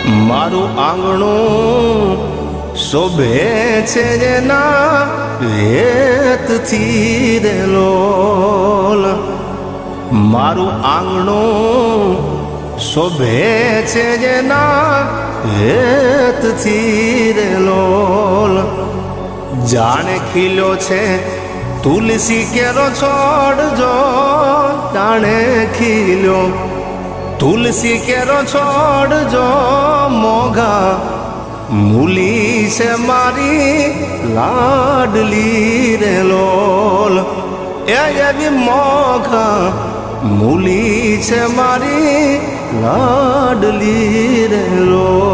મારું આંગણું શોભે છે જેના હેતથી રે લોલ. મારું આંગણું શોભે છે જેના હેતથી રે લોલ. જાણે ખીલ્યો છે તુલસી કેરો છોડ જો, જાણે ખીલ્યો તુલસી કેરો છોડ જો, મોઘા મૂલી છે મારી લાડલી રે લોલ. એવી મોઘા મૂલી છે મારી લાડલી રે લોલ.